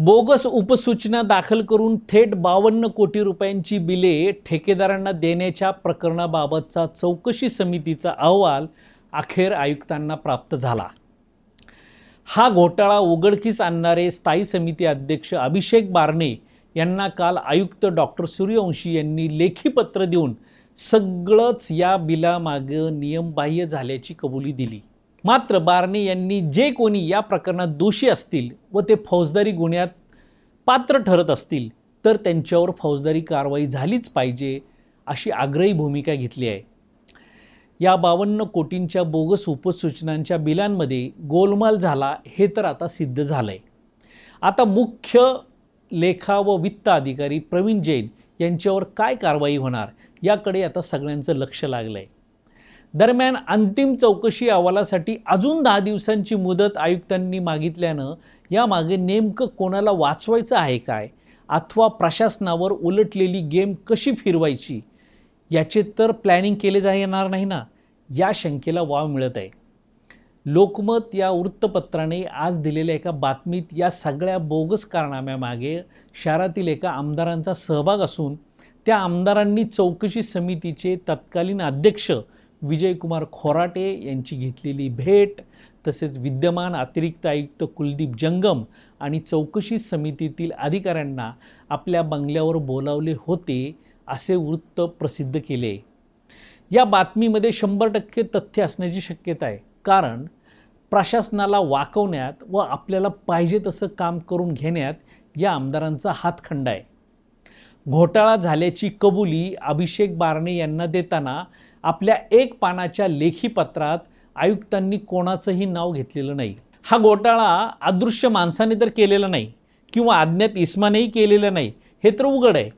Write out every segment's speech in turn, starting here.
Bogus उपसूचना दाखल करून थेट 52 कोटी रुपयांची बिले ठेकेदारांना देण्याच्या प्रकरणाबाबतचा चौकशी समितीचा अहवाल अखेर आयुक्तांना प्राप्त झाला. हा घोटाळा उघडकीस आणणारे स्थायी समिती अध्यक्ष अभिषेक बारणे यांना काल आयुक्त डॉक्टर सूर्यवंशी यांनी लेखी पत्र देऊन सगळंच या बिलामागे नियमबाह्य झाल्याची कबुली दिली. मात्र बारणे यांनी जे कोणी या प्रकरणात दोषी असतील व ते फौजदारी गुन्ह्यात पात्र ठरत असतील तर त्यांच्यावर फौजदारी कारवाई झालीच पाहिजे अशी आग्रही भूमिका घेतली आहे. या 52 कोटींच्या बोगस उपसूचनांच्या बिलांमध्ये गोलमाल झाला हे तर आता सिद्ध झालंय. आता मुख्य लेखा व वित्त अधिकारी प्रवीण जैन यांच्यावर काय कारवाई होणार याकडे आता सगळ्यांचं लक्ष लागलंय. दरम्यान अंतिम चौकशी अहवालासाठी अजून 10 दिवसांची मुदत आयुक्तांनी मागितल्यानं यामागे नेमकं कोणाला वाचवायचं आहे काय अथवा प्रशासनावर उलटलेली गेम कशी फिरवायची याचे तर प्लॅनिंग केले जाणार नाही ना, या शंकेला वाव मिळत आहे. लोकमत या वृत्तपत्राने आज दिलेल्या एका बातमीत या सगळ्या बोगस कारनाम्यामागे शहरातील एका आमदारांचा सहभाग असून त्या आमदारांनी चौकशी समितीचे तत्कालीन अध्यक्ष विजयकुमार खोराटे यांची घेतलेली भेट, तसेच विद्यमान अतिरिक्त आयुक्त कुलदीप जंगम आणि चौकशी समितीतील अधिकाऱ्यांना आपल्या बंगल्यावर बोलावले होते असे वृत्त प्रसिद्ध केले. या बातमीमध्ये 100% तथ्य असण्याची शक्यता आहे, कारण प्रशासनाला वाकवण्यात व आपल्याला पाहिजे तसं काम करून घेण्यात या आमदारांचा हातखंडा आहे. घोटाळा झाल्याची कबुली अभिषेक बारणे यांना देताना आपल्या 1 पानाच्या लेखी पत्रात आयुक्तांनी कोणाचंही नाव घेतलेलं नाही. हा घोटाळा अदृश्य माणसाने तर केलेला नाही किंवा अज्ञात इस्मानेही केलेलं नाही हे तर उघड आहे.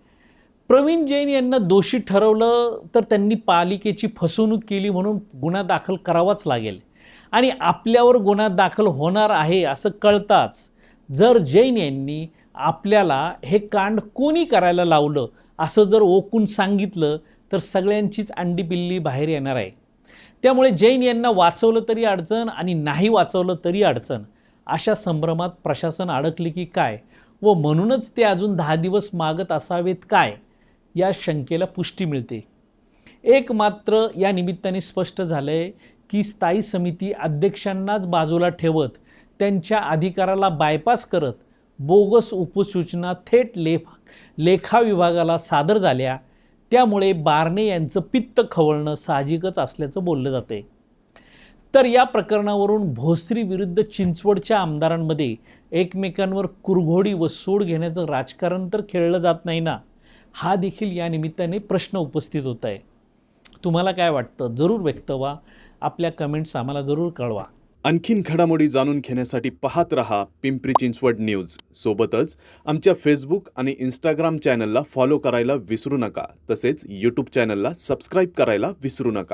प्रवीण जैन यांना दोषी ठरवलं तर त्यांनी पालिकेची फसवणूक केली म्हणून गुन्हा दाखल करावाच लागेल आणि आपल्यावर गुन्हा दाखल होणार आहे असं कळताच जर जैन यांनी आपल्याला हे कांड कोणी करायला लावलं असं जर ओकून सांगितलं तर सगळ्यांचीच अंडी पिल्ली बाहेर येणार आहे. त्यामुळे जैन यांना वाचवलं तरी अडचण आणि नाही वाचवलं तरी अडचण अशा संभ्रमात प्रशासन अडकले की काय व म्हणूनच ते अजून 10 दिवस मागत असावेत काय या शंकेला पुष्टी मिळते. एक मात्र या निमित्ताने स्पष्ट झालंय की स्थायी समिती अध्यक्षांनाच बाजूला ठेवत त्यांच्या अधिकाराला बायपास करत बोगस उपसूचना थेट लेखा विभागाला सादर झाल्या. त्यामुळे बारणे यांचं पित्त खवळणं साहजिकच असल्याचं बोललं जाते. तर या प्रकरणावरून भोसरी विरुद्ध चिंचवडच्या आमदारांमध्ये एकमेकांवर कुरघोडी व सूड घेण्याचं राजकारण तर खेळलं जात नाही ना, हा देखील या निमित्ताने प्रश्न उपस्थित होत आहे. तुम्हाला काय वाटतं जरूर व्यक्त व्हा, आपल्या कमेंट्स आम्हाला जरूर कळवा. आणखीन घडामोडी जाणून घेण्यासाठी पाहत रहा पिंपरी चिंचवड न्यूज. सोबतच आमच्या फेसबुक आणि इंस्टाग्राम चॅनलला फॉलो करायला विसरू नका. तसेच यूट्यूब चॅनलला सबस्क्राईब करायला विसरू नका.